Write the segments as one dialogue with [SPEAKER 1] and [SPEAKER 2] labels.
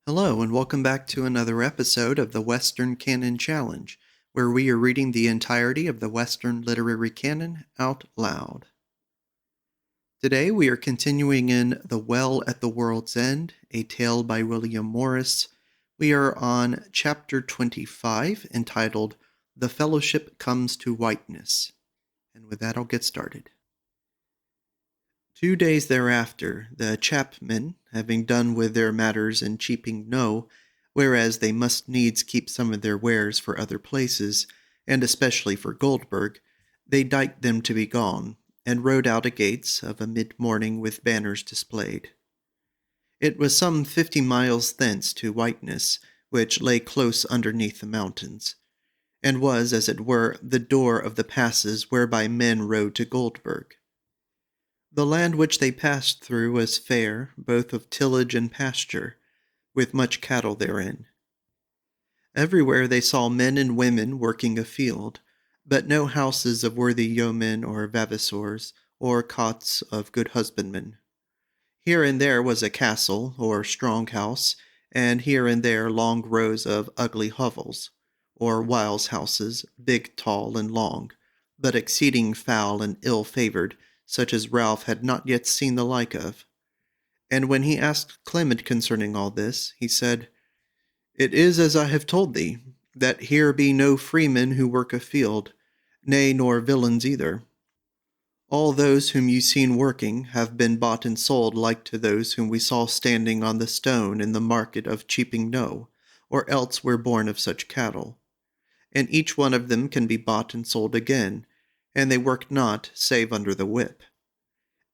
[SPEAKER 1] Hello, and welcome back to another episode of the Western Canon Challenge, where we are reading the entirety of the Western literary canon out loud. Today we are continuing in The Well at the World's End, a tale by William Morris. We are on chapter 25, entitled The Fellowship Comes to Whiteness. And with that, I'll get started. 2 days thereafter, the chapmen, having done with their matters in Cheaping Knowe, whereas they must needs keep some of their wares for other places, and especially for Goldburg, they diked them to be gone, and rode out a gates of a mid-morning with banners displayed. It was some 50 miles thence to Whiteness, which lay close underneath the mountains, and was, as it were, the door of the passes whereby men rode to Goldburg. The land which they passed through was fair, both of tillage and pasture, with much cattle therein. Everywhere they saw men and women working afield, but no houses of worthy yeomen or vavasors, or cots of good husbandmen. Here and there was a castle, or strong house, and here and there long rows of ugly hovels, or whiles houses, big, tall, and long, but exceeding foul and ill-favoured, such as Ralph had not yet seen the like of. And when he asked Clement concerning all this, he said, "It is as I have told thee, that here be no freemen who work afield, nay, nor villains either. All those whom you seen working have been bought and sold like to those whom we saw standing on the stone in the market of Cheaping Knowe, or else were born of such cattle. And each one of them can be bought and sold again, and they work not, save under the whip.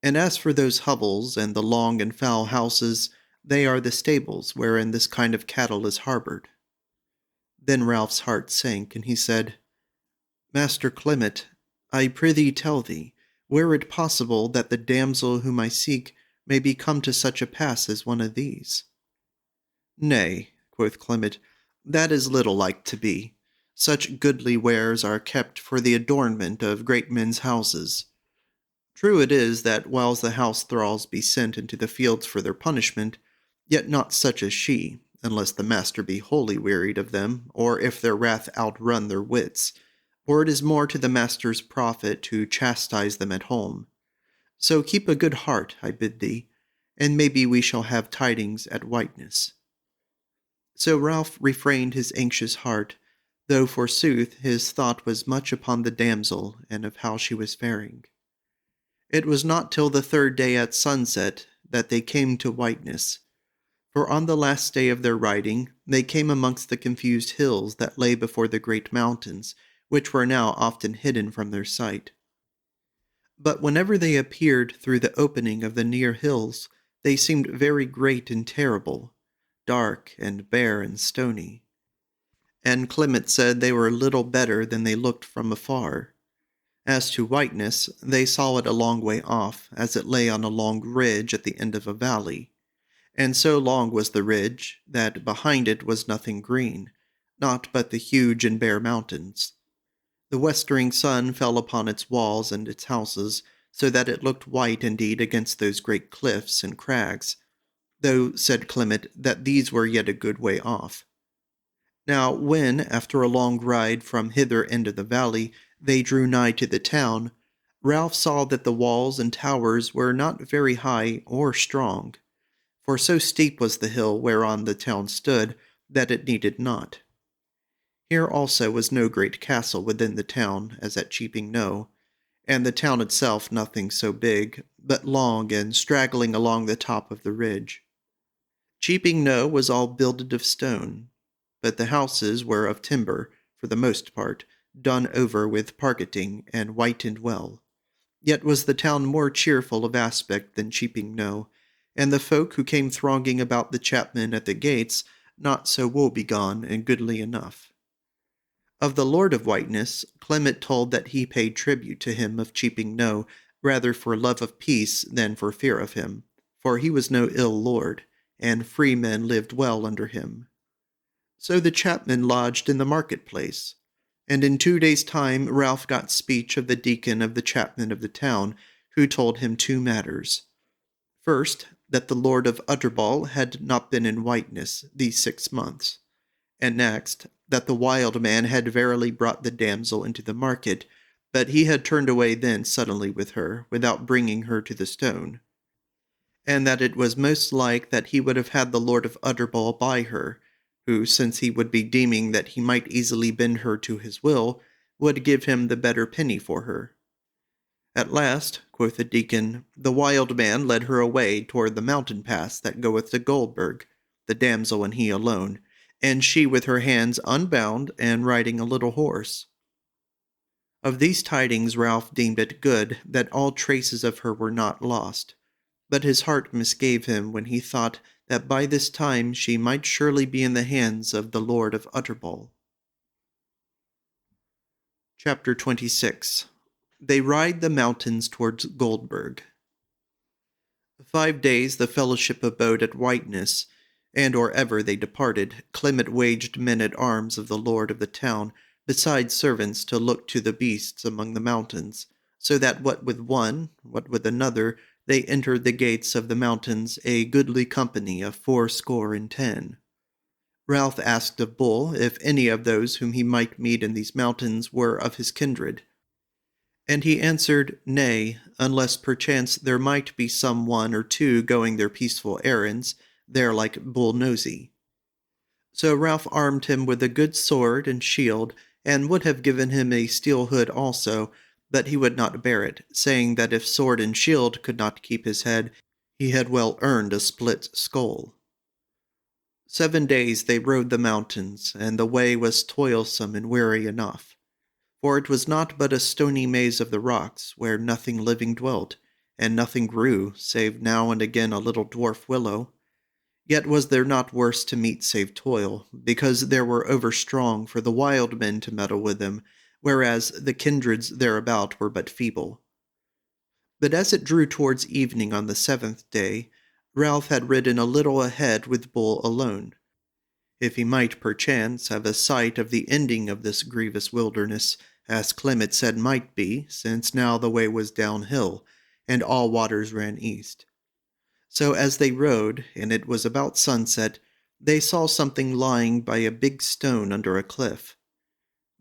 [SPEAKER 1] And as for those hovels and the long and foul houses, they are the stables wherein this kind of cattle is harboured." Then Ralph's heart sank, and he said, "Master Clement, I prithee tell thee, were it possible that the damsel whom I seek may be come to such a pass as one of these?" "Nay," quoth Clement, "that is little like to be. Such goodly wares are kept for the adornment of great men's houses. True it is that whiles the house thralls be sent into the fields for their punishment, yet not such as she, unless the master be wholly wearied of them, or if their wrath outrun their wits, for it is more to the master's profit to chastise them at home. So keep a good heart, I bid thee, and maybe we shall have tidings at Whiteness." So Ralph refrained his anxious heart, though forsooth his thought was much upon the damsel and of how she was faring. It was not till the 3rd day at sunset that they came to Whiteness, for on the last day of their riding they came amongst the confused hills that lay before the great mountains, which were now often hidden from their sight. But whenever they appeared through the opening of the near hills, they seemed very great and terrible, dark and bare and stony. And Clement said they were little better than they looked from afar. As to Whiteness, they saw it a long way off, as it lay on a long ridge at the end of a valley. And so long was the ridge, that behind it was nothing green, naught but the huge and bare mountains. The westering sun fell upon its walls and its houses, so that it looked white indeed against those great cliffs and crags, though, said Clement, that these were yet a good way off. Now when, after a long ride from hither end of the valley, they drew nigh to the town, Ralph saw that the walls and towers were not very high or strong, for so steep was the hill whereon the town stood that it needed not. Here also was no great castle within the town, as at Cheaping Knowe, and the town itself nothing so big, but long and straggling along the top of the ridge. Cheaping Knowe was all builded of stone, but the houses were of timber, for the most part, done over with pargeting and whitened well. Yet was the town more cheerful of aspect than Cheaping Knowe, and the folk who came thronging about the chapmen at the gates not so woebegone and goodly enough. Of the Lord of Whiteness, Clement told that he paid tribute to him of Cheaping Knowe rather for love of peace than for fear of him, for he was no ill lord, and free men lived well under him. So the chapmen lodged in the market-place, and in 2 days' time Ralph got speech of the deacon of the chapmen of the town, who told him 2 matters. First, that the Lord of Utterbol had not been in whiteness these 6 months. And next, that the wild man had verily brought the damsel into the market, but he had turned away then suddenly with her, without bringing her to the stone. And that it was most like that he would have had the Lord of Utterbol by her, who, since he would be deeming that he might easily bend her to his will, would give him the better penny for her. At last, quoth the deacon, the wild man led her away toward the mountain pass that goeth to Goldburg, the damsel and he alone, and she with her hands unbound and riding a little horse. Of these tidings Ralph deemed it good that all traces of her were not lost, but his heart misgave him when he thought that by this time she might surely be in the hands of the Lord of Utterbol. Chapter 26. They ride the mountains towards Goldburg. 5 days the fellowship abode at Whiteness, and or ever they departed, Clement waged men-at-arms of the lord of the town, besides servants to look to the beasts among the mountains, so that what with one, what with another, they entered the gates of the mountains a goodly company of 80. Ralph asked of Bull if any of those whom he might meet in these mountains were of his kindred. And he answered, Nay, unless perchance there might be some 1 or 2 going their peaceful errands, there like Bull Nosy. So Ralph armed him with a good sword and shield, and would have given him a steel hood also, but he would not bear it, saying that if sword and shield could not keep his head, he had well earned a split skull. 7 days they rode the mountains, and the way was toilsome and weary enough. For it was not but a stony maze of the rocks, where nothing living dwelt, and nothing grew, save now and again a little dwarf willow. Yet was there not worse to meet save toil, because there were overstrong for the wild men to meddle with them, whereas the kindreds thereabout were but feeble. But as it drew towards evening on the 7th day, Ralph had ridden a little ahead with Bull alone. If he might perchance have a sight of the ending of this grievous wilderness, as Clement said might be, since now the way was downhill, and all waters ran east. So as they rode, and it was about sunset, they saw something lying by a big stone under a cliff.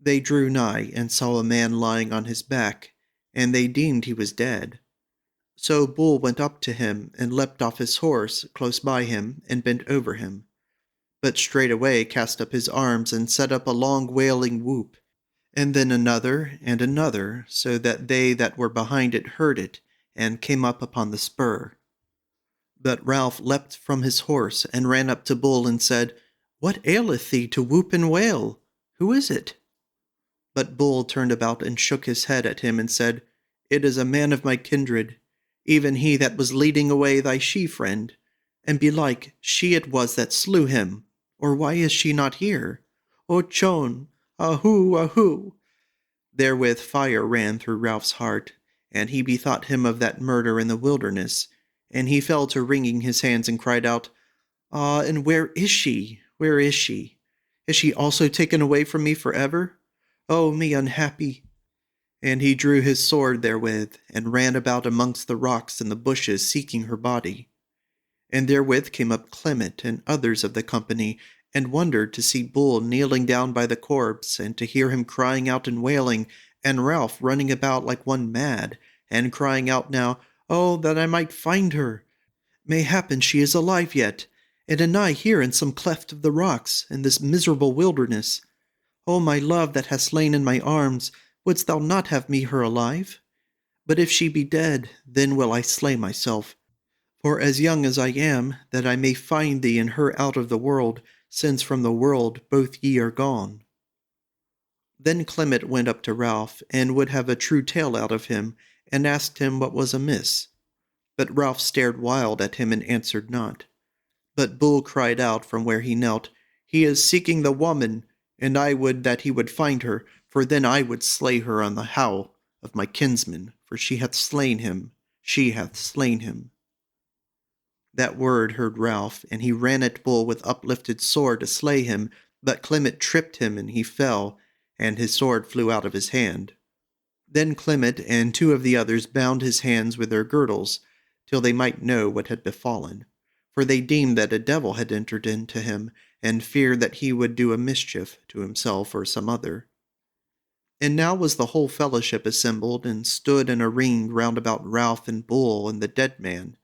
[SPEAKER 1] They drew nigh, and saw a man lying on his back, and they deemed he was dead. So Bull went up to him, and leapt off his horse close by him, and bent over him. But straightway cast up his arms, and set up a long wailing whoop, and then another, and another, so that they that were behind it heard it, and came up upon the spur. But Ralph leapt from his horse, and ran up to Bull, and said, What aileth thee to whoop and wail? Who is it? But Bull turned about and shook his head at him, and said, It is a man of my kindred, even he that was leading away thy she-friend, and belike she it was that slew him, or why is she not here? O Chon, ahoo, ahoo! Therewith fire ran through Ralph's heart, and he bethought him of that murder in the wilderness, and he fell to wringing his hands and cried out, Ah, and where is she? Where is she? Is she also taken away from me forever? O me unhappy! And he drew his sword therewith, and ran about amongst the rocks and the bushes, seeking her body. And therewith came up Clement and others of the company, and wondered to see Bull kneeling down by the corpse, and to hear him crying out and wailing, and Ralph running about like one mad, and crying out now, Oh, that I might find her! Mayhappen she is alive yet, and anigh here in some cleft of the rocks, in this miserable wilderness. O my love that hast lain in my arms, wouldst thou not have me her alive? But if she be dead, then will I slay myself. For as young as I am, that I may find thee and her out of the world, since from the world both ye are gone. Then Clement went up to Ralph, and would have a true tale out of him, and asked him what was amiss. But Ralph stared wild at him and answered not. But Bull cried out from where he knelt, He is seeking the woman, and I would that he would find her, for then I would slay her on the howe of my kinsman, for she hath slain him, she hath slain him. That word heard Ralph, and he ran at Bull with uplifted sword to slay him, but Clement tripped him, and he fell, and his sword flew out of his hand. Then Clement and 2 of the others bound his hands with their girdles, till they might know what had befallen. For they deemed that a devil had entered into him, and feared that he would do a mischief to himself or some other. And now was the whole fellowship assembled, and stood in a ring round about Ralph and Bull and the dead man.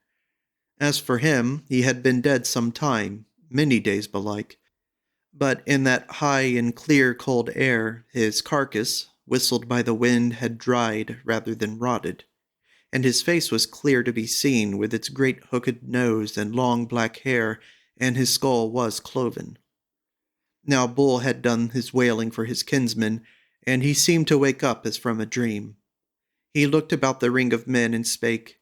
[SPEAKER 1] As for him, he had been dead some time, many days belike, but in that high and clear cold air his carcass, whistled by the wind, had dried rather than rotted, and his face was clear to be seen, with its great hooked nose and long black hair, and his skull was cloven. Now Bull had done his wailing for his kinsman, and he seemed to wake up as from a dream. He looked about the ring of men and spake,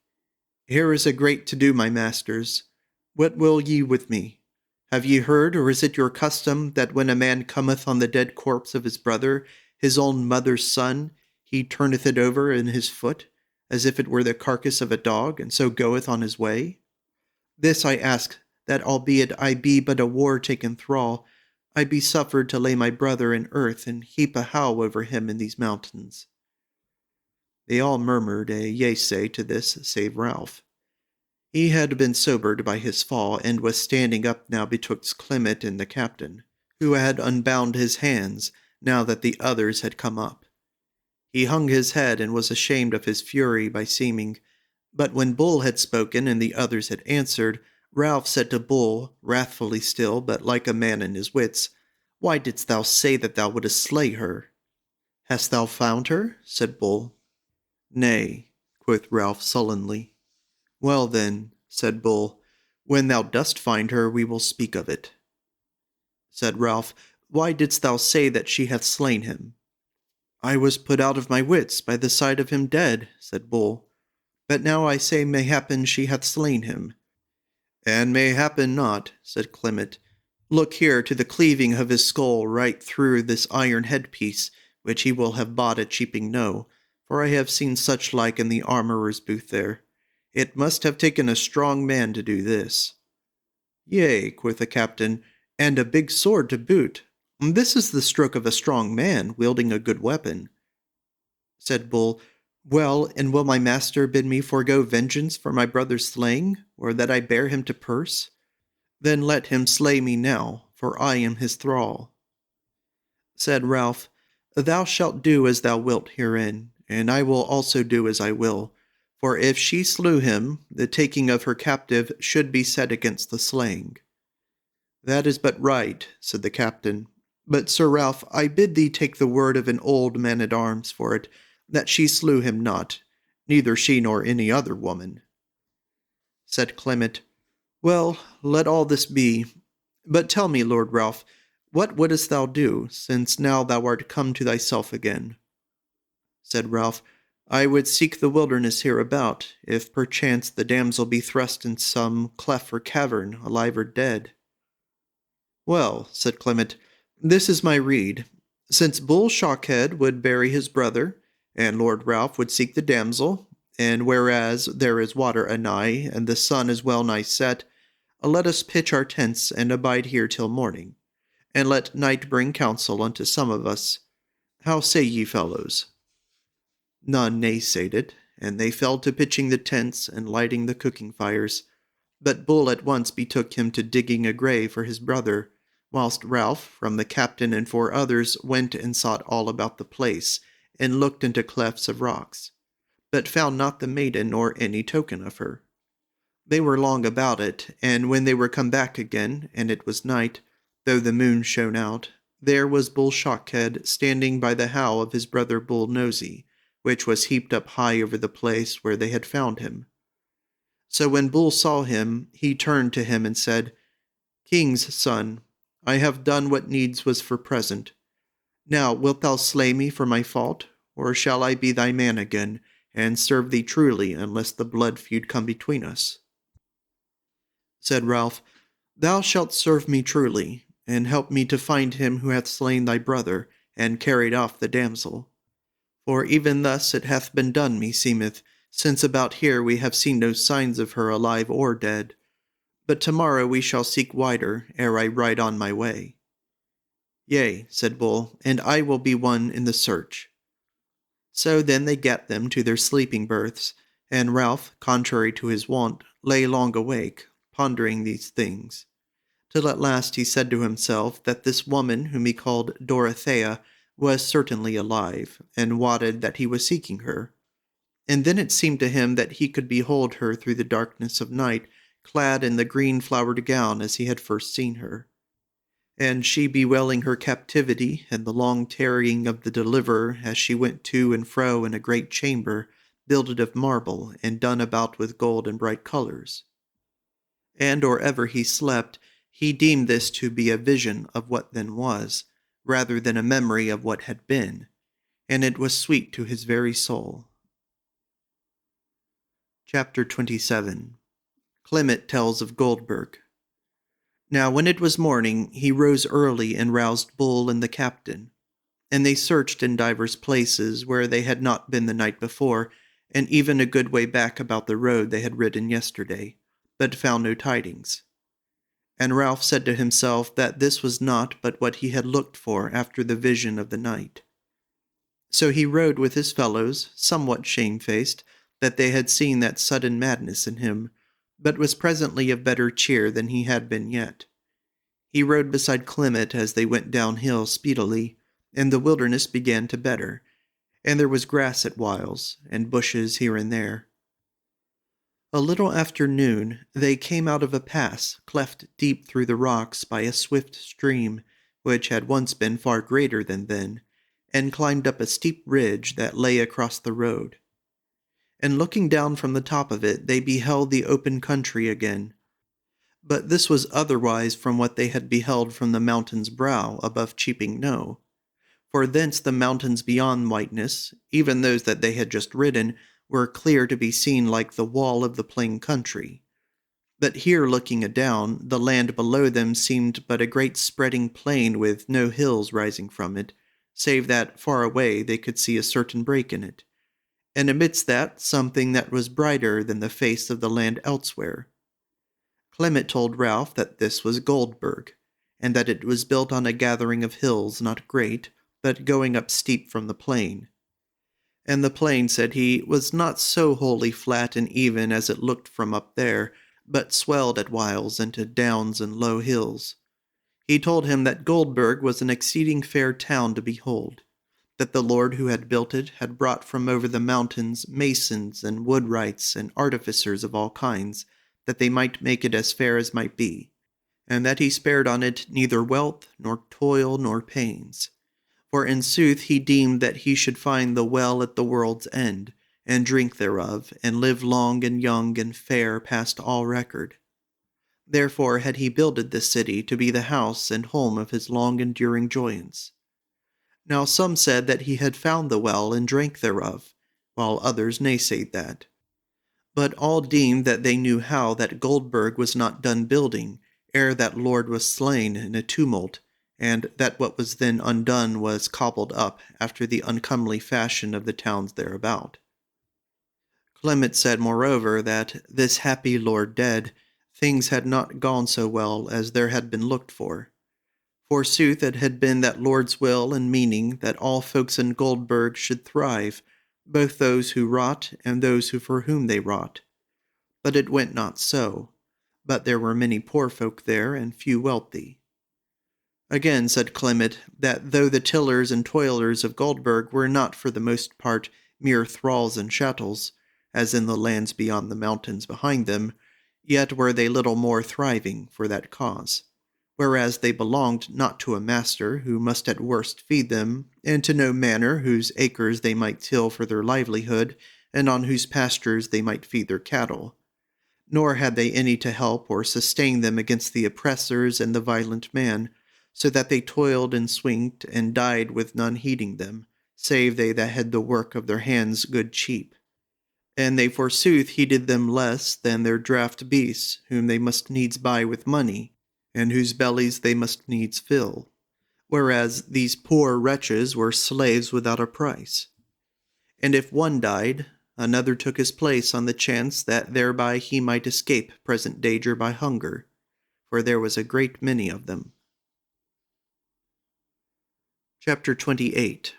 [SPEAKER 1] Here is a great to-do, my masters. What will ye with me? Have ye heard, or is it your custom, that when a man cometh on the dead corpse of his brother, his own mother's son, he turneth it over in his foot, as if it were the carcass of a dog, and so goeth on his way? This I ask, that albeit I be but a war-taken thrall, I be suffered to lay my brother in earth, and heap a howe over him in these mountains. They all murmured a yea-say to this, save Ralph. He had been sobered by his fall, and was standing up now betwixt Clement and the captain, who had unbound his hands, now that the others had come up. He hung his head, and was ashamed of his fury by seeming. But when Bull had spoken, and the others had answered, Ralph said to Bull, wrathfully still, but like a man in his wits, Why didst thou say that thou wouldest slay her? Hast thou found her? Said Bull. Nay, quoth Ralph sullenly. Well then, said Bull, when thou dost find her, we will speak of it. Said Ralph, Why didst thou say that she hath slain him? I was put out of my wits by the sight of him dead, said Bull. But now I say mayhappen she hath slain him. And mayhappen not, said Clement. Look here to the cleaving of his skull right through this iron headpiece, which he will have bought at Cheaping Knowe, for I have seen such like in the armourer's booth there. It must have taken a strong man to do this. Yea, quoth the captain, and a big sword to boot. This is the stroke of a strong man, wielding a good weapon. Said Bull, Well, and will my master bid me forego vengeance for my brother's slaying, or that I bear him to purse? Then let him slay me now, for I am his thrall. Said Ralph, Thou shalt do as thou wilt herein, and I will also do as I will. For if she slew him, the taking of her captive should be set against the slaying. That is but right, said the captain. But, Sir Ralph, I bid thee take the word of an old man-at-arms for it, that she slew him not, neither she nor any other woman. Said Clement, Well, let all this be. But tell me, Lord Ralph, what wouldest thou do, since now thou art come to thyself again? Said Ralph, I would seek the wilderness hereabout, if perchance the damsel be thrust in some cleft or cavern, alive or dead. Well, said Clement, this is my rede. Since Bull Shockhead would bury his brother, and Lord Ralph would seek the damsel, and whereas there is water anigh, and the sun is well nigh set, let us pitch our tents and abide here till morning, and let night bring counsel unto some of us. How say ye, fellows? None naysayed it, and they fell to pitching the tents and lighting the cooking fires. But Bull at once betook him to digging a grave for his brother, whilst Ralph, from the captain and 4 others, went and sought all about the place, and looked into clefts of rocks, but found not the maiden nor any token of her. They were long about it, and when they were come back again, and it was night, though the moon shone out, there was Bull Shockhead standing by the howe of his brother Bull Nosy, which was heaped up high over the place where they had found him. So when Bull saw him, he turned to him and said, King's son, I have done what needs was for present. Now wilt thou slay me for my fault, or shall I be thy man again, and serve thee truly, unless the blood feud come between us? Said Ralph, Thou shalt serve me truly, and help me to find him who hath slain thy brother, and carried off the damsel. For even thus it hath been done, meseemeth, since about here we have seen no signs of her alive or dead. But tomorrow we shall seek wider, ere I ride on my way. Yea, said Bull, and I will be one in the search. So then they gat them to their sleeping berths, And Ralph, contrary to his wont, lay long awake, pondering these things, till at last he said to himself that this woman whom he called Dorothea was certainly alive, and wotted that he was seeking her. And then it seemed to him that he could behold her through the darkness of night, clad in the green flowered gown as he had first seen her. And she bewailing her captivity and the long tarrying of the deliverer as she went to and fro in a great chamber, builded of marble and done about with gold and bright colors. And or ever he slept, he deemed this to be a vision of what then was, rather than a memory of what had been, and it was sweet to his very soul. Chapter 27. Clement tells of Goldburg. Now when it was morning, he rose early and roused Bull and the captain. And they searched in divers places where they had not been the night before, and even a good way back about the road they had ridden yesterday, but found no tidings. And Ralph said to himself that this was not but what he had looked for after the vision of the night. So he rode with his fellows, somewhat shamefaced, that they had seen that sudden madness in him, but was presently of better cheer than he had been yet. He rode beside Clement as they went downhill speedily, and the wilderness began to better, and there was grass at whiles, and bushes here and there. A little after noon, they came out of a pass cleft deep through the rocks by a swift stream, which had once been far greater than then, and climbed up a steep ridge that lay across the road. And looking down from the top of it, they beheld the open country again. But this was otherwise from what they had beheld from the mountain's brow above Cheaping Knowe. For thence the mountains beyond Whiteness, even those that they had just ridden, were clear to be seen like the wall of the plain country. But here looking adown, the land below them seemed but a great spreading plain with no hills rising from it, save that far away they could see a certain break in it, and amidst that something that was brighter than the face of the land elsewhere. Clement told Ralph that this was Goldburg, and that it was built on a gathering of hills not great, but going up steep from the plain. And the plain, said he, was not so wholly flat and even as it looked from up there, but swelled at whiles into downs and low hills. He told him that Goldburg was an exceeding fair town to behold, that the Lord who had built it had brought from over the mountains masons and woodwrights and artificers of all kinds, that they might make it as fair as might be, and that he spared on it neither wealth, nor toil, nor pains. For in sooth he deemed that he should find the well at the world's end, and drink thereof, and live long and young and fair past all record. Therefore had he builded this city to be the house and home of his long-enduring joyance. Now some said that he had found the well and drank thereof, while others naysayed that. But all deemed that they knew how that Goldburg was not done building, ere that lord was slain in a tumult, and that what was then undone was cobbled up after the uncomely fashion of the towns thereabout. Clement said, moreover, that, this happy lord dead, things had not gone so well as there had been looked for. Forsooth it had been that lord's will and meaning that all folks in Goldburg should thrive, both those who wrought and those who for whom they wrought. But it went not so, but there were many poor folk there and few wealthy. Again said Clement, that though the tillers and toilers of Goldburg were not for the most part mere thralls and chattels, as in the lands beyond the mountains behind them, yet were they little more thriving for that cause, whereas they belonged not to a master who must at worst feed them, and to no manor whose acres they might till for their livelihood, and on whose pastures they might feed their cattle. Nor had they any to help or sustain them against the oppressors and the violent man, so that they toiled and swinked and died with none heeding them, save they that had the work of their hands good cheap. And they forsooth heeded them less than their draught beasts, whom they must needs buy with money, and whose bellies they must needs fill, whereas these poor wretches were slaves without a price. And if one died, another took his place on the chance that thereby he might escape present danger by hunger, for there was a great many of them. Chapter 28.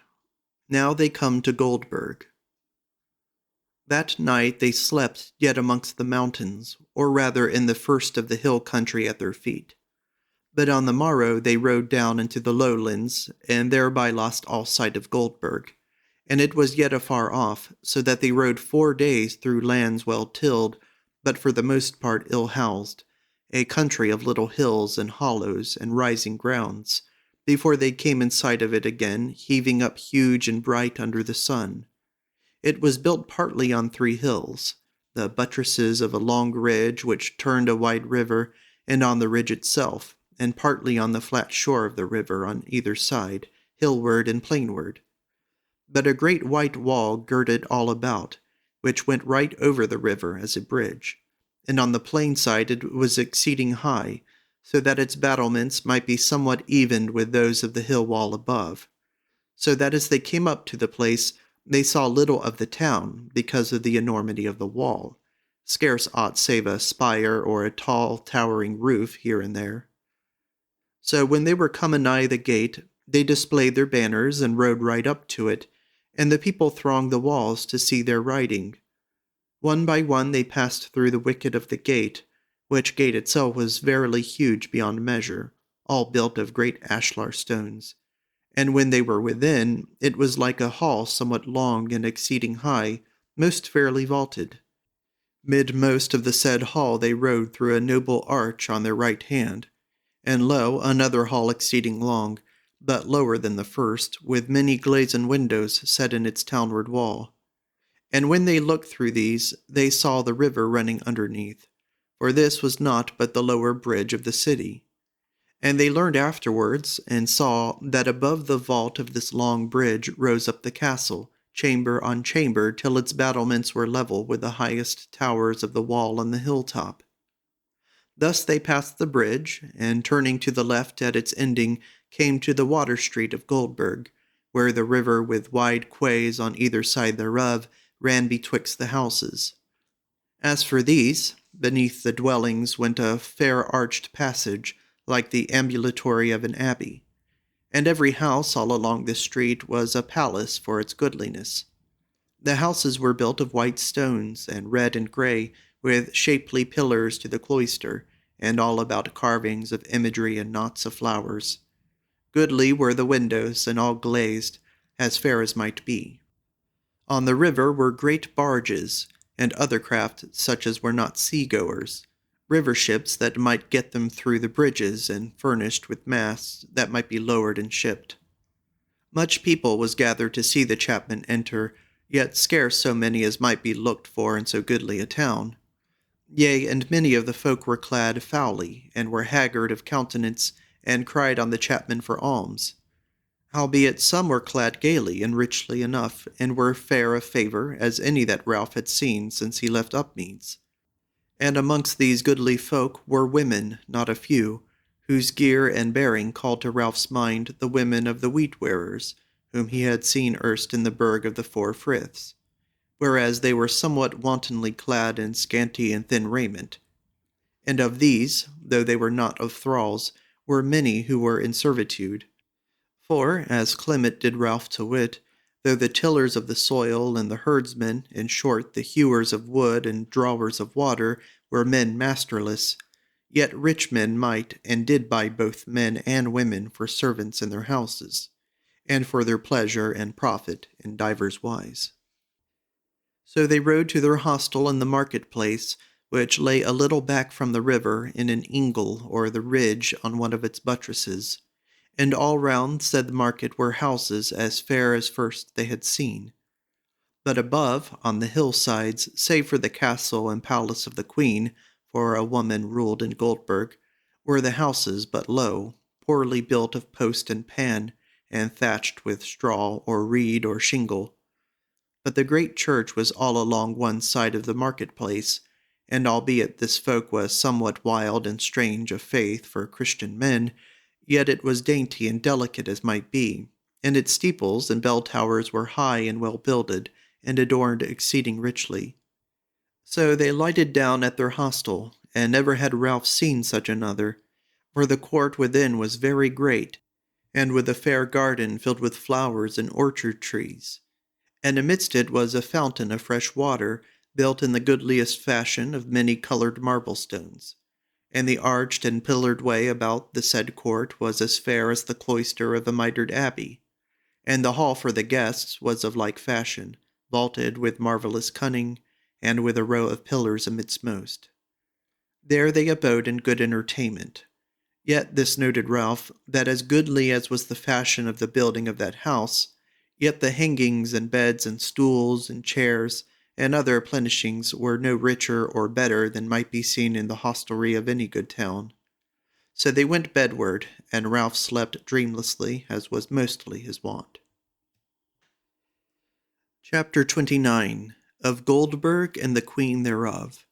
[SPEAKER 1] Now they come to Goldburg. That night they slept yet amongst the mountains, or rather in the first of the hill country at their feet. But on the morrow they rode down into the lowlands, and thereby lost all sight of Goldburg. And it was yet afar off, so that they rode 4 days through lands well tilled, but for the most part ill housed, a country of little hills and hollows and rising grounds, before they came in sight of it again, heaving up huge and bright under the sun. It was built partly on 3 hills, the buttresses of a long ridge which turned a wide river, and on the ridge itself, and partly on the flat shore of the river on either side, hillward and plainward. But a great white wall girded all about, which went right over the river as a bridge, and on the plain side it was exceeding high, so that its battlements might be somewhat evened with those of the hill wall above, so that as they came up to the place they saw little of the town because of the enormity of the wall, scarce aught save a spire or a tall towering roof here and there. So when they were come anigh the gate, they displayed their banners and rode right up to it, and the people thronged the walls to see their riding. One by one they passed through the wicket of the gate, which gate itself was verily huge beyond measure, all built of great ashlar stones. And when they were within, it was like a hall somewhat long and exceeding high, most fairly vaulted. Mid most of the said hall they rode through a noble arch on their right hand, and lo, another hall exceeding long, but lower than the first, with many glazed windows set in its townward wall. And when they looked through these, they saw the river running underneath, for this was naught but the lower bridge of the city. And they learned afterwards, and saw, that above the vault of this long bridge rose up the castle, chamber on chamber, till its battlements were level with the highest towers of the wall on the hilltop. Thus they passed the bridge, and turning to the left at its ending, came to the water street of Goldburg, where the river with wide quays on either side thereof ran betwixt the houses. As for these, beneath the dwellings went a fair arched passage, like the ambulatory of an abbey, and every house all along this street was a palace for its goodliness. The houses were built of white stones, and red and grey, with shapely pillars to the cloister, and all about carvings of imagery and knots of flowers. Goodly were the windows, and all glazed, as fair as might be. On the river were great barges, and other craft such as were not sea-goers, river ships that might get them through the bridges, and furnished with masts that might be lowered and shipped. Much people was gathered to see the chapmen enter, yet scarce so many as might be looked for in so goodly a town. Yea, and many of the folk were clad foully, and were haggard of countenance, and cried on the chapmen for alms. Howbeit some were clad gaily and richly enough, and were fair of favour as any that Ralph had seen since he left Upmeads. And amongst these goodly folk were women, not a few, whose gear and bearing called to Ralph's mind the women of the wheat-wearers, whom he had seen erst in the Burg of the Four Friths, whereas they were somewhat wantonly clad in scanty and thin raiment. And of these, though they were not of thralls, were many who were in servitude. For, as Clement did Ralph to wit, though the tillers of the soil and the herdsmen, in short the hewers of wood and drawers of water, were men masterless, yet rich men might and did buy both men and women for servants in their houses, and for their pleasure and profit in divers wise. So they rode to their hostel in the market-place, which lay a little back from the river in an ingle or the ridge on one of its buttresses, and all round said the market were houses as fair as first they had seen. But above, on the hillsides, save for the castle and palace of the queen, for a woman ruled in Goldburg, were the houses but low, poorly built of post and pan, and thatched with straw or reed or shingle. But the great church was all along one side of the market-place, and albeit this folk was somewhat wild and strange of faith for Christian men, yet it was dainty and delicate as might be, and its steeples and bell towers were high and well builded, and adorned exceeding richly. So they lighted down at their hostel, and never had Ralph seen such another, for the court within was very great, and with a fair garden filled with flowers and orchard trees. and amidst it was a fountain of fresh water, built in the goodliest fashion of many-colored marble stones. And the arched and pillared way about the said court was as fair as the cloister of a mitred abbey. And the hall for the guests was of like fashion, vaulted with marvellous cunning, and with a row of pillars amidst most. There they abode in good entertainment. Yet this noted Ralph, that as goodly as was the fashion of the building of that house, yet the hangings and beds and stools and chairs and other plenishings were no richer or better than might be seen in the hostelry of any good town. So they went bedward, and Ralph slept dreamlessly, as was mostly his wont. Chapter 29 of Goldburg and the Queen thereof.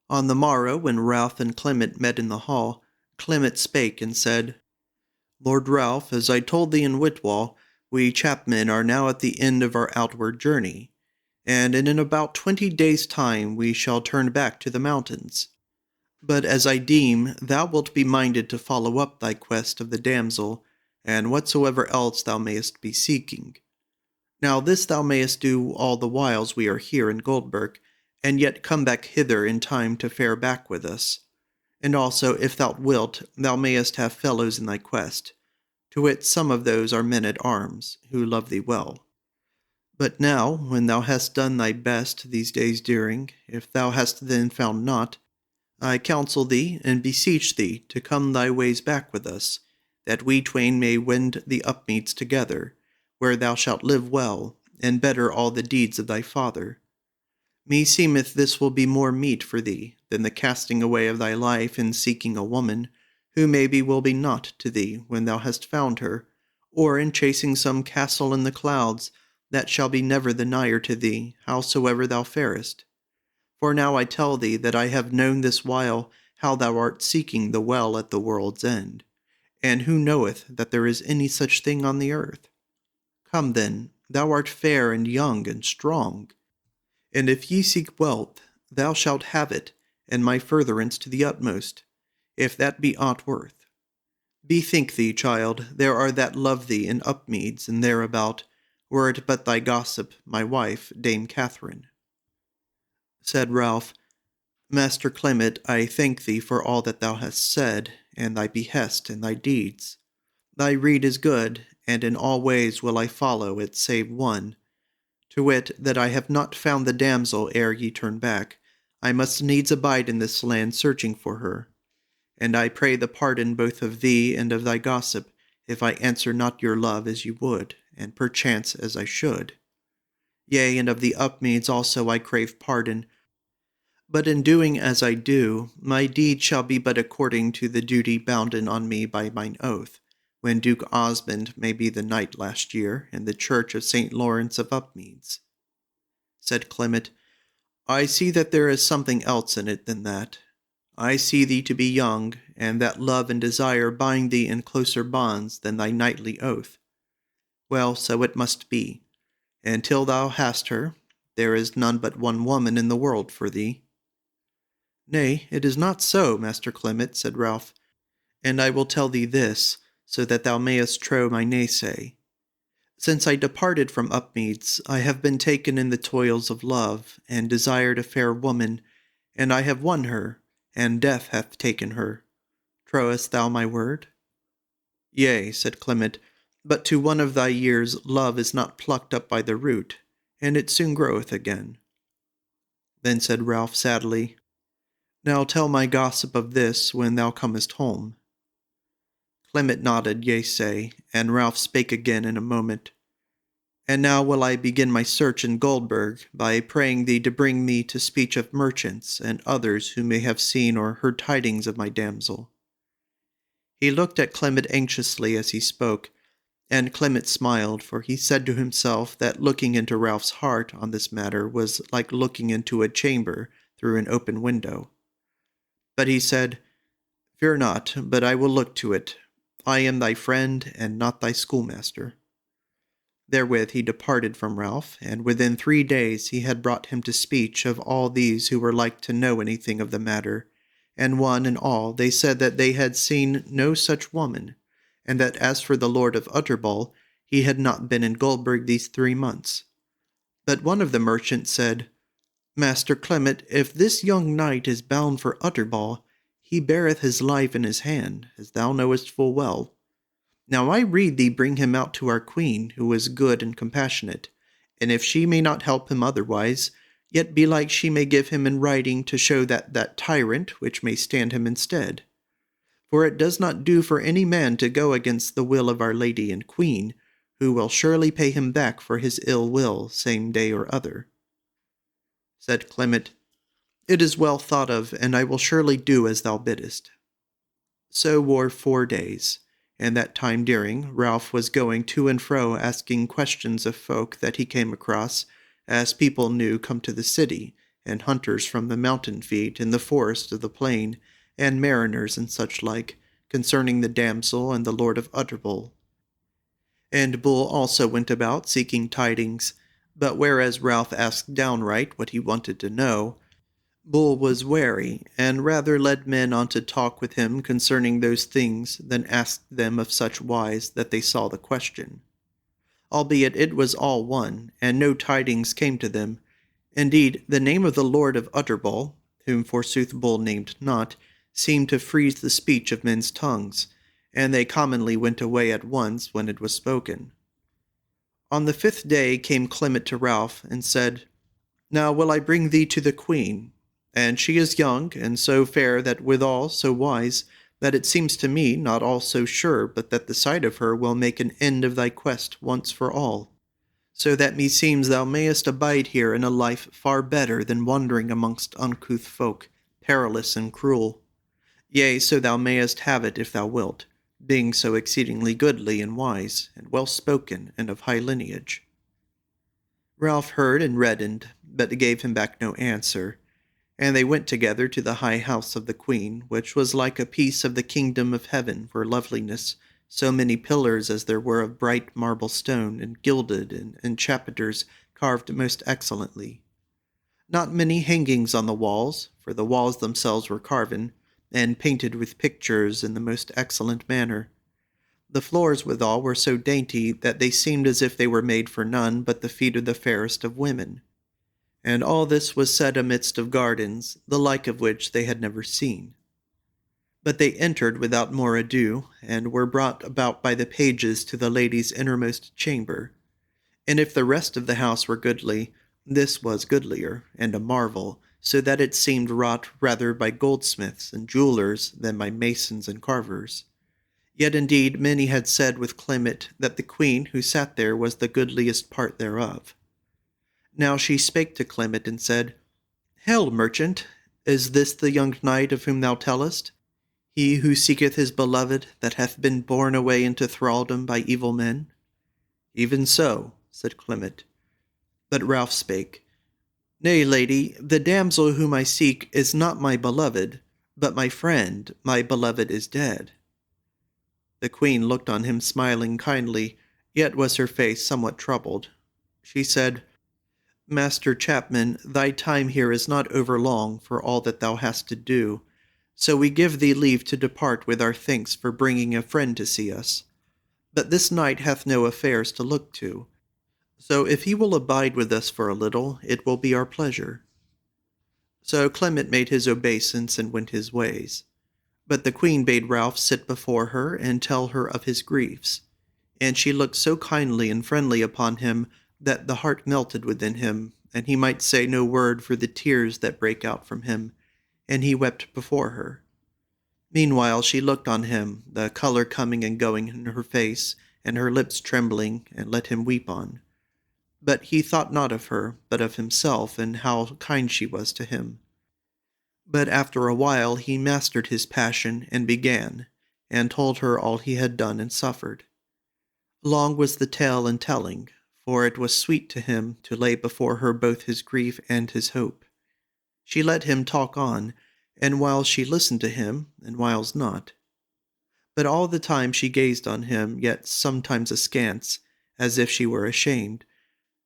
[SPEAKER 1] On the morrow, when Ralph and Clement met in the hall, Clement spake and said, Lord Ralph, as I told thee in Whitwall, we chapmen are now at the end of our outward journey, and in about 20 days' time we shall turn back to the mountains. But as I deem, thou wilt be minded to follow up thy quest of the damsel, and whatsoever else thou mayest be seeking. Now this thou mayest do all the whiles we are here in Goldburg, and yet come back hither in time to fare back with us. And also, if thou wilt, thou mayest have fellows in thy quest, to wit some of those are men at arms, who love thee well. But now, when thou hast done thy best these days during, if thou hast then found naught, I counsel thee and beseech thee to come thy ways back with us, that we twain may wend the Upmeads together, where thou shalt live well, and better all the deeds of thy father. Meseemeth this will be more meet for thee than the casting away of thy life in seeking a woman, who maybe will be naught to thee when thou hast found her, or in chasing some castle in the clouds that shall be never the nigher to thee, howsoever thou farest. For now I tell thee that I have known this while how thou art seeking the well at the world's end, and who knoweth that there is any such thing on the earth? Come then, thou art fair and young and strong, and if ye seek wealth, thou shalt have it, and my furtherance to the utmost, if that be aught worth. Bethink thee, child, there are that love thee in Upmeads and thereabout, were it but thy gossip, my wife, Dame Catherine. Said Ralph, Master Clement, I thank thee for all that thou hast said, and thy behest and thy deeds. Thy rede is good, and in all ways will I follow it save one, to wit, that I have not found the damsel ere ye turn back. I must needs abide in this land searching for her. And I pray the pardon both of thee and of thy gossip, if I answer not your love as you would, and perchance as I should. Yea, and of the Upmeads also I crave pardon. But in doing as I do, my deed shall be but according to the duty bounden on me by mine oath, when Duke Osmond may be the knight last year in the church of St. Lawrence of Upmeads. Said Clement, I see that there is something else in it than that. I see thee to be young, and that love and desire bind thee in closer bonds than thy knightly oath. Well, so it must be, and till thou hast her, there is none but one woman in the world for thee. Nay, it is not so, Master Clement, said Ralph, and I will tell thee this, so that thou mayest trow my naysay. Since I departed from Upmeads, I have been taken in the toils of love, and desired a fair woman, and I have won her, and death hath taken her. Trowest thou my word? Yea, said Clement, but to one of thy years love is not plucked up by the root, and it soon groweth again. Then said Ralph sadly, Now tell my gossip of this when thou comest home. Clement nodded yea-say, and Ralph spake again in a moment. And now will I begin my search in Goldburg by praying thee to bring me to speech of merchants and others who may have seen or heard tidings of my damsel. He looked at Clement anxiously as he spoke, and Clement smiled, for he said to himself that looking into Ralph's heart on this matter was like looking into a chamber through an open window. But he said, Fear not, but I will look to it. I am thy friend, and not thy schoolmaster. Therewith he departed from Ralph, and within 3 days he had brought him to speech of all these who were like to know anything of the matter, and one and all they said that they had seen no such woman, and that as for the Lord of Utterbol, he had not been in Goldburg these 3 months. But one of the merchants said, Master Clement, if this young knight is bound for Utterbol, he beareth his life in his hand, as thou knowest full well. Now I rede thee bring him out to our queen, who is good and compassionate, and if she may not help him otherwise, yet belike she may give him in writing to show that tyrant which may stand him instead. For it does not do for any man to go against the will of our lady and queen, who will surely pay him back for his ill will same day or other. Said Clement, It is well thought of, and I will surely do as thou biddest. So wore 4 days, and that time during, Ralph was going to and fro asking questions of folk that he came across, as people new come to the city, and hunters from the mountain feet in the forest of the plain, and mariners and such like, concerning the damsel and the lord of Utterbol. And Bull also went about seeking tidings, but whereas Ralph asked downright what he wanted to know, Bull was wary, and rather led men on to talk with him concerning those things than asked them of such wise that they saw the question. Albeit it was all one, and no tidings came to them. Indeed, the name of the lord of Utterbol, whom forsooth Bull named not, seemed to freeze the speech of men's tongues, and they commonly went away at once when it was spoken. On the 5th day came Clement to Ralph, and said, Now will I bring thee to the queen, and she is young, and so fair that withal so wise, that it seems to me not all so sure but that the sight of her will make an end of thy quest once for all, so that meseems thou mayest abide here in a life far better than wandering amongst uncouth folk, perilous and cruel. Yea, so thou mayest have it if thou wilt, being so exceedingly goodly and wise, and well spoken, and of high lineage. Ralph heard and reddened, but gave him back no answer, and they went together to the high house of the queen, which was like a piece of the kingdom of heaven for loveliness, so many pillars as there were of bright marble stone, and gilded, and chapiters carved most excellently. Not many hangings on the walls, for the walls themselves were carven, and painted with pictures in the most excellent manner. The floors withal were so dainty that they seemed as if they were made for none but the feet of the fairest of women. And all this was set amidst of gardens, the like of which they had never seen. But they entered without more ado, and were brought about by the pages to the lady's innermost chamber. And if the rest of the house were goodly, this was goodlier, and a marvel, so that it seemed wrought rather by goldsmiths and jewelers than by masons and carvers. Yet indeed many had said with Clement that the queen who sat there was the goodliest part thereof. Now she spake to Clement and said, Hail, merchant, is this the young knight of whom thou tellest? He who seeketh his beloved, that hath been borne away into thraldom by evil men? Even so, said Clement. But Ralph spake, Nay, lady, the damsel whom I seek is not my beloved, but my friend, my beloved is dead. The queen looked on him smiling kindly, yet was her face somewhat troubled. She said, Master Chapman, thy time here is not over long for all that thou hast to do, so we give thee leave to depart with our thanks for bringing a friend to see us. But this knight hath no affairs to look to, so if he will abide with us for a little, it will be our pleasure. So Clement made his obeisance and went his ways. But the queen bade Ralph sit before her and tell her of his griefs, and she looked so kindly and friendly upon him that the heart melted within him, and he might say no word for the tears that brake out from him, and he wept before her. Meanwhile she looked on him, the color coming and going in her face, and her lips trembling, and let him weep on. But he thought not of her, but of himself, and how kind she was to him. But after a while he mastered his passion, and began, and told her all he had done and suffered. Long was the tale and telling, for it was sweet to him to lay before her both his grief and his hope. She let him talk on, and whiles she listened to him, and whiles not. But all the time she gazed on him, yet sometimes askance, as if she were ashamed.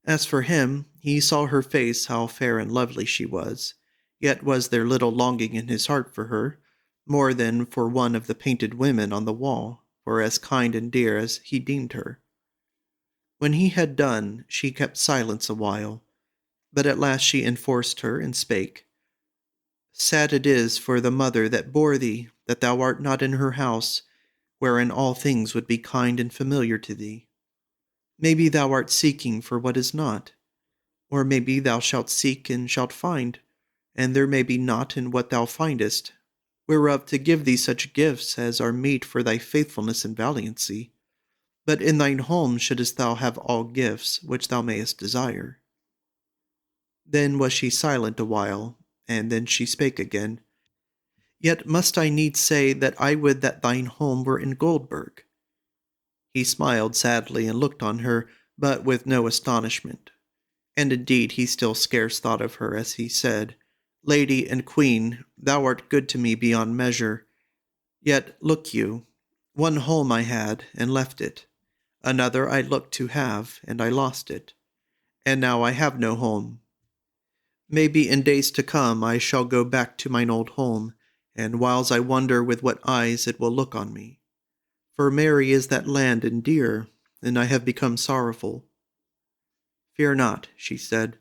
[SPEAKER 1] As for him, he saw her face how fair and lovely she was, yet was there little longing in his heart for her, more than for one of the painted women on the wall, for as kind and dear as he deemed her. When he had done, she kept silence a while, but at last she enforced her, and spake. Sad it is for the mother that bore thee, that thou art not in her house, wherein all things would be kind and familiar to thee. Maybe thou art seeking for what is not, or maybe thou shalt seek and shalt find, and there may be naught in what thou findest, whereof to give thee such gifts as are meet for thy faithfulness and valiancy. But in thine home shouldest thou have all gifts which thou mayest desire. Then was she silent a while, and then she spake again. Yet must I needs say that I would that thine home were in Goldburg. He smiled sadly and looked on her, but with no astonishment. And indeed he still scarce thought of her as he said, Lady and Queen, thou art good to me beyond measure. Yet, look you, one home I had, and left it. Another I looked to have, and I lost it. And now I have no home. Maybe in days to come I shall go back to mine old home, and whiles I wonder with what eyes it will look on me. For merry is that land and dear, and I have become sorrowful. Fear not, she said.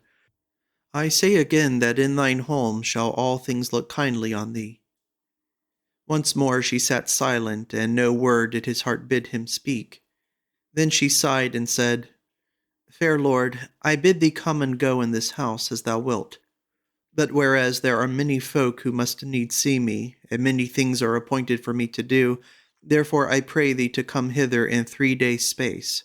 [SPEAKER 1] I say again that in thine home shall all things look kindly on thee. Once more she sat silent, and no word did his heart bid him speak. Then she sighed and said, Fair lord, I bid thee come and go in this house as thou wilt. But whereas there are many folk who must needs see me, and many things are appointed for me to do, therefore I pray thee to come hither in 3 days' space.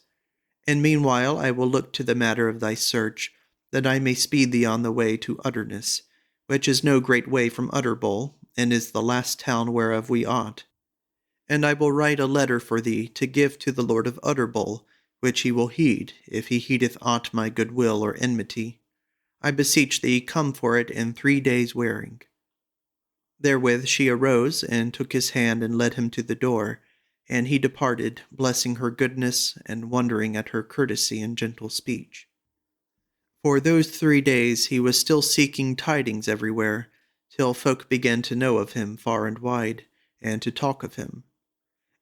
[SPEAKER 1] And meanwhile I will look to the matter of thy search, that I may speed thee on the way to Utterness, which is no great way from Utterbol, and is the last town whereof we ought. And I will write a letter for thee to give to the Lord of Utterbol, which he will heed, if he heedeth aught my good will or enmity. I beseech thee, come for it in 3 days' wearing. Therewith she arose, and took his hand, and led him to the door, and he departed, blessing her goodness, and wondering at her courtesy and gentle speech. For those 3 days he was still seeking tidings everywhere, till folk began to know of him far and wide, and to talk of him.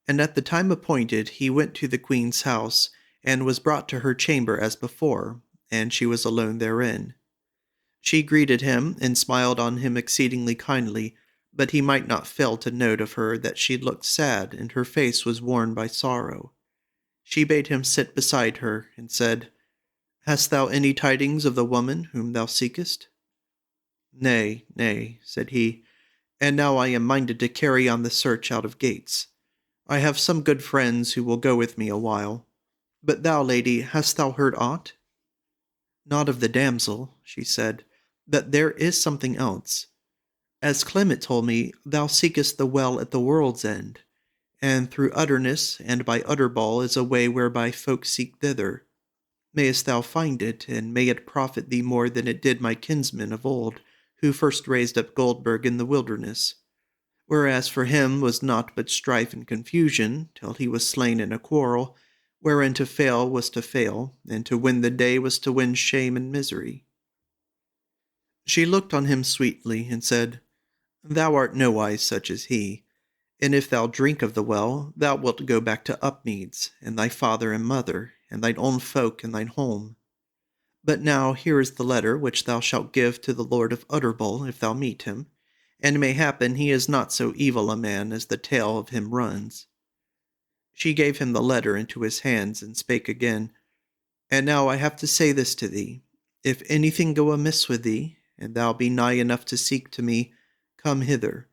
[SPEAKER 1] And at the time appointed he went to the queen's house, and was brought to her chamber as before, and she was alone therein. She greeted him, and smiled on him exceedingly kindly, but he might not fail to note of her that she looked sad, and her face was worn by sorrow. She bade him sit beside her, and said, Hast thou any tidings of the woman whom thou seekest? Nay, nay, said he, and now I am minded to carry on the search out of gates. I have some good friends who will go with me a while. But thou, lady, hast thou heard aught? Not of the damsel, she said, but there is something else. As Clement told me, thou seekest the well at the world's end, and through Utterness and by Utterbol is a way whereby folk seek thither. Mayest thou find it, and may it profit thee more than it did my kinsman of old, who first raised up Goldburg in the wilderness. Whereas for him was naught but strife and confusion, till he was slain in a quarrel, wherein to fail was to fail, and to win the day was to win shame and misery. She looked on him sweetly, and said, Thou art nowise such as he, and if thou drink of the well, thou wilt go back to Upmeads, and thy father and mother, and thine own folk and thine home. But now here is the letter which thou shalt give to the Lord of Utterbol if thou meet him, and mayhappen he is not so evil a man as the tale of him runs. She gave him the letter into his hands, and spake again, And now I have to say this to thee, if anything go amiss with thee, and thou be nigh enough to seek to me, come hither.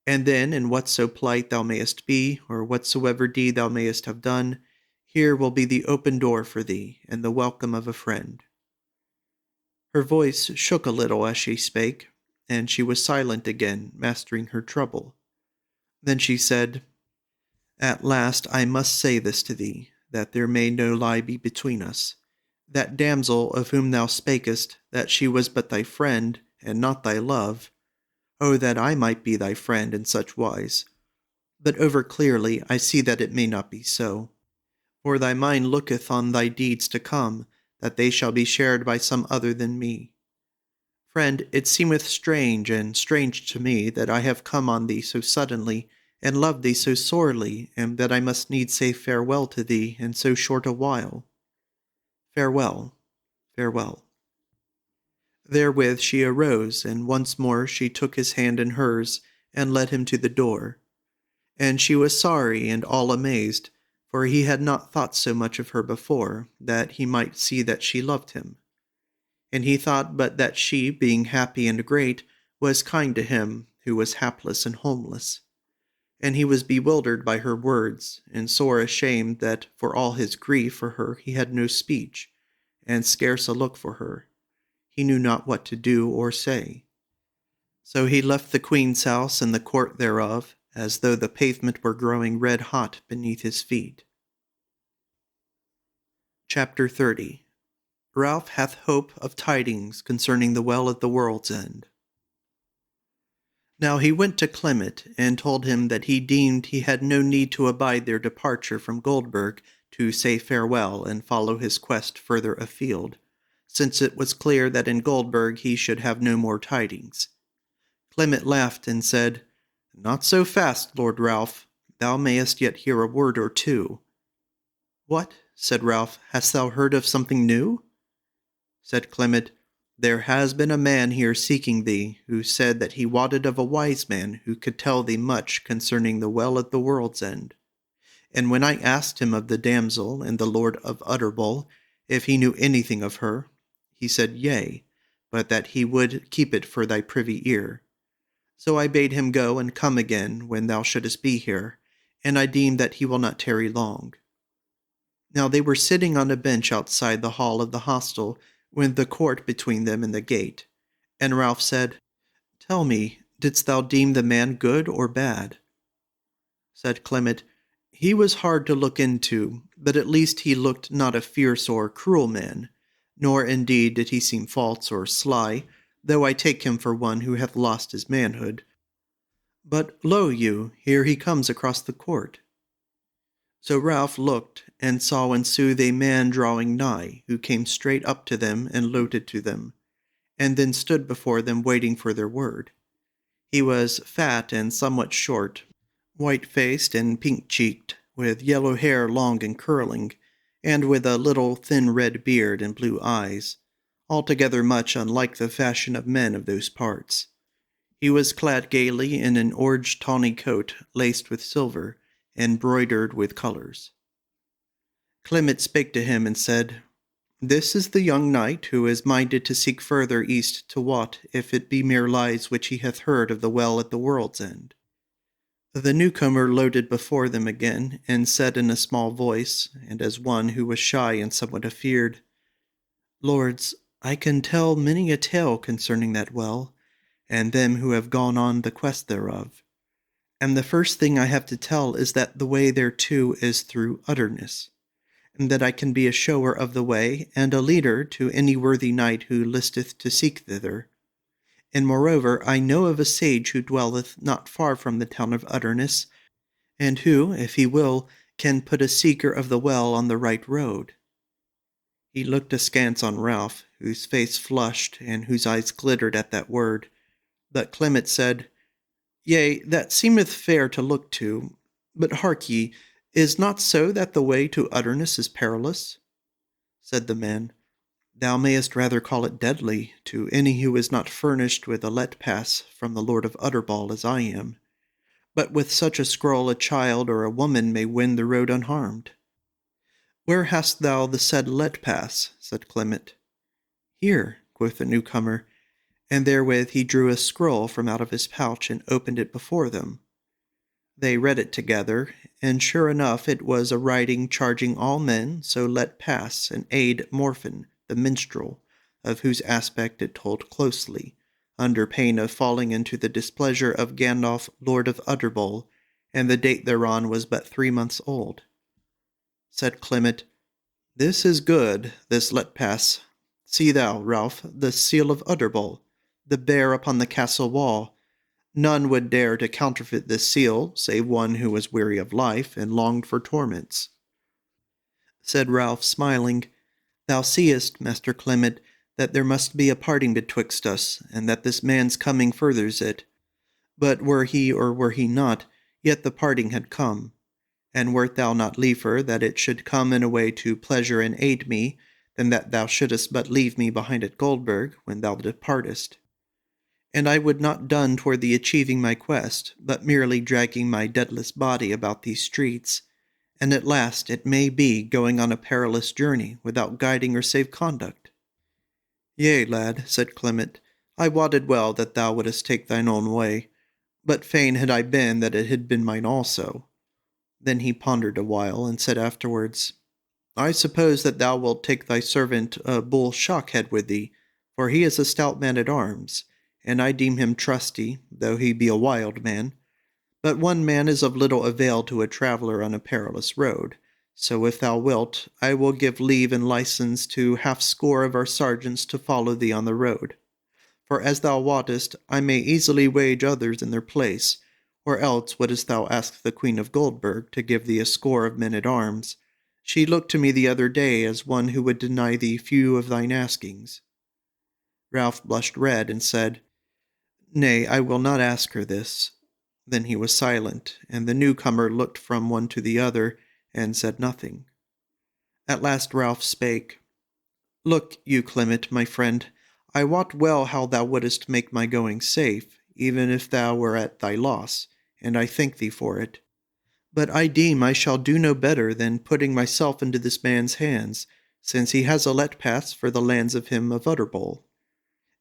[SPEAKER 1] And then, in whatso plight thou mayest be, or whatsoever deed thou mayest have done, here will be the open door for thee, and the welcome of a friend. Her voice shook a little as she spake, and she was silent again, mastering her trouble. Then she said, At last I must say this to thee, that there may no lie be between us. That damsel of whom thou spakest, that she was but thy friend, and not thy love, oh, that I might be thy friend in such wise. But over clearly I see that it may not be so. For thy mind looketh on thy deeds to come, that they shall be shared by some other than me. Friend, it seemeth strange and strange to me that I have come on thee so suddenly, and loved thee so sorely, and that I must needs say farewell to thee in so short a while. Farewell, farewell." Therewith she arose, and once more she took his hand in hers, and led him to the door. And she was sorry and all amazed, for he had not thought so much of her before, that he might see that she loved him. And he thought but that she, being happy and great, was kind to him, who was hapless and homeless. And he was bewildered by her words, and sore ashamed that for all his grief for her he had no speech, and scarce a look for her. He knew not what to do or say. So he left the queen's house and the court thereof, as though the pavement were growing red hot beneath his feet. Chapter 30. Ralph hath hope of tidings concerning the Well at the World's End. Now he went to Clement, and told him that he deemed he had no need to abide their departure from Goldburg to say farewell and follow his quest further afield, since it was clear that in Goldburg he should have no more tidings. Clement laughed and said, "Not so fast, Lord Ralph. Thou mayest yet hear a word or two." "What?" said Ralph. "Hast thou heard of something new?" Said Clement, "There has been a man here seeking thee, who said that he wotted of a wise man who could tell thee much concerning the Well at the World's End. And when I asked him of the damsel and the Lord of Utterbol, if he knew anything of her, he said yea, but that he would keep it for thy privy ear. So I bade him go and come again when thou shouldest be here, and I deem that he will not tarry long." Now they were sitting on a bench outside the hall of the hostel, with the court between them and the gate. And Ralph said, "Tell me, didst thou deem the man good or bad?" Said Clement, "He was hard to look into, but at least he looked not a fierce or cruel man, nor indeed did he seem false or sly, though I take him for one who hath lost his manhood. But lo you, here he comes across the court." So Ralph looked, and saw in sooth a man drawing nigh, who came straight up to them and lowed to them, and then stood before them waiting for their word. He was fat and somewhat short, white-faced and pink-cheeked, with yellow hair long and curling, and with a little thin red beard and blue eyes, altogether much unlike the fashion of men of those parts. He was clad gaily in an orange tawny coat laced with silver, and broidered with colours. Clement spake to him and said, "This is the young knight who is minded to seek further east to wot if it be mere lies which he hath heard of the Well at the World's End." The newcomer loaded before them again, and said in a small voice, and as one who was shy and somewhat afeard, "Lords, I can tell many a tale concerning that well, and them who have gone on the quest thereof. And the first thing I have to tell is that the way thereto is through Utterness, and that I can be a shower of the way and a leader to any worthy knight who listeth to seek thither. And moreover, I know of a sage who dwelleth not far from the town of Utterness, and who, if he will, can put a seeker of the well on the right road." He looked askance on Ralph, whose face flushed and whose eyes glittered at that word. But Clement said, "Yea, that seemeth fair to look to. But hark ye, is not so that the way to Utterness is perilous?" Said the man, "Thou mayest rather call it deadly to any who is not furnished with a let-pass from the Lord of Utterbol as I am. But with such a scroll a child or a woman may win the road unharmed." "Where hast thou the said let-pass?" said Clement. "Here," quoth the newcomer, and therewith he drew a scroll from out of his pouch and opened it before them. They read it together, and sure enough it was a writing charging all men so let pass and aid Morfinn, the minstrel, of whose aspect it told closely, under pain of falling into the displeasure of Gandalf, Lord of Utterbol, and the date thereon was but 3 months old. Said Clement, "This is good, this let pass. See thou, Ralph, the seal of Utterbol, the bear upon the castle wall. None would dare to counterfeit this seal, save one who was weary of life and longed for torments." Said Ralph, smiling, "Thou seest, Master Clement, that there must be a parting betwixt us, and that this man's coming furthers it. But were he or were he not, yet the parting had come. And wert thou not liefer that it should come in a way to pleasure and aid me, than that thou shouldest but leave me behind at Goldburg when thou departest. And I would not done toward the achieving my quest, but merely dragging my deadless body about these streets, and at last, it may be, going on a perilous journey without guiding or safe conduct. Yea, lad, said Clement, I wotted well that thou wouldest take thine own way, but fain had I been that it had been mine also. Then he pondered a while, and said afterwards, I suppose that thou wilt take thy servant Bull Shockhead with thee, for he is a stout man at arms, and I deem him trusty, though he be a wild man. But one man is of little avail to a traveller on a perilous road, so if thou wilt, I will give leave and license to 50 of our sergeants to follow thee on the road. For as thou wottest, I may easily wage others in their place, or else wouldest thou ask the Queen of Goldburg to give thee 10 of men-at-arms. She looked to me the other day as one who would deny thee few of thine askings. Ralph blushed red, and said, Nay, I will not ask her this. Then he was silent, and the newcomer looked from one to the other, and said nothing. At last Ralph spake, Look you, Clement, my friend, I wot well how thou wouldest make my going safe, even if thou were at thy loss, and I thank thee for it. But I deem I shall do no better than putting myself into this man's hands, since he has a let pass for the lands of him of Utterbol.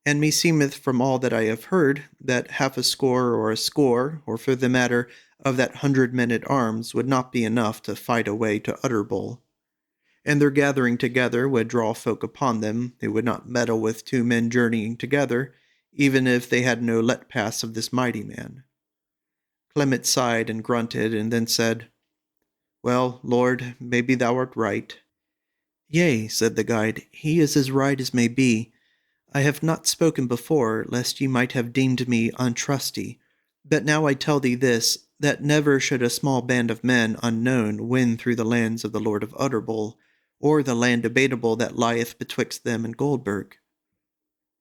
[SPEAKER 1] And meseemeth from all that I have heard, that 50 or 10, or for the matter of that 100 men-at-arms would not be enough to fight a way to Utterbol. And their gathering together would draw folk upon them who would not meddle with 2 men journeying together, even if they had no let pass of this mighty man. Clement sighed and grunted, and then said, Well, Lord, maybe thou art right. Yea, said the guide, he is as right as may be. I have not spoken before, lest ye might have deemed me untrusty, but now I tell thee this, that never should a small band of men unknown win through the lands of the Lord of Utterbol, or the land debatable that lieth betwixt them and Goldburg.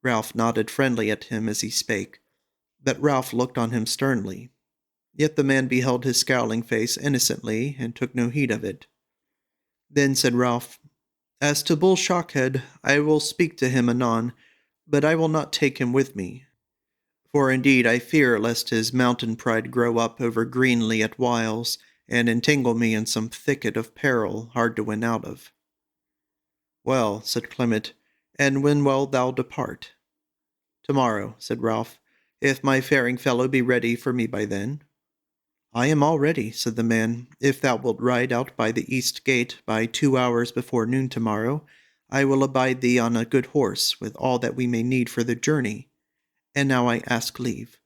[SPEAKER 1] Ralph nodded friendly at him as he spake, but Ralph looked on him sternly. Yet the man beheld his scowling face innocently, and took no heed of it. Then said Ralph, As to Bull Shockhead, I will speak to him anon, but I will not take him with me. For indeed I fear lest his mountain pride grow up over greenly at whiles, and entangle me in some thicket of peril hard to win out of. Well, said Clement, and when wilt thou depart? Tomorrow, said Ralph, if my faring fellow be ready for me by then. I am all ready, said the man. If thou wilt ride out by the east gate by 2 hours before noon tomorrow, I will abide thee on a good horse, with all that we may need for the journey. And now I ask leave.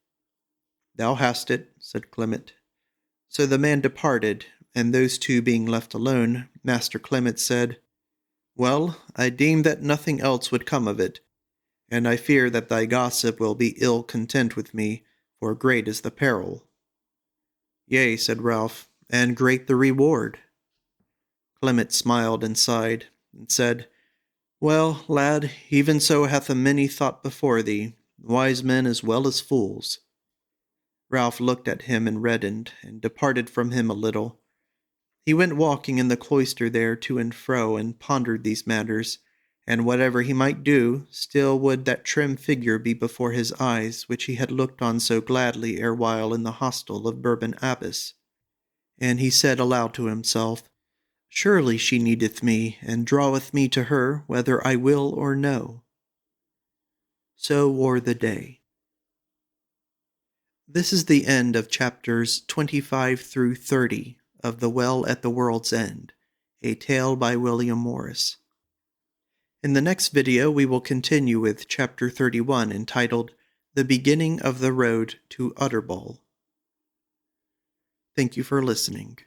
[SPEAKER 1] Thou hast it, said Clement. So the man departed, and those 2 being left alone, Master Clement said, Well, I deem that nothing else would come of it, and I fear that thy gossip will be ill content with me, for great is the peril. Yea, said Ralph, and great the reward. Clement smiled and sighed, and said, Well, lad, even so hath a many thought before thee, wise men as well as fools. Ralph looked at him and reddened, and departed from him a little. He went walking in the cloister there to and fro, and pondered these matters, and whatever he might do, still would that trim figure be before his eyes which he had looked on so gladly erewhile in the hostel of Bourbon Abbess. And he said aloud to himself, Surely she needeth me, and draweth me to her, whether I will or no. So wore the day. This is the end of chapters 25 through 30 of The Well at the World's End, a tale by William Morris. In the next video, we will continue with chapter 31, entitled The Beginning of the Road to Utterbol. Thank you for listening.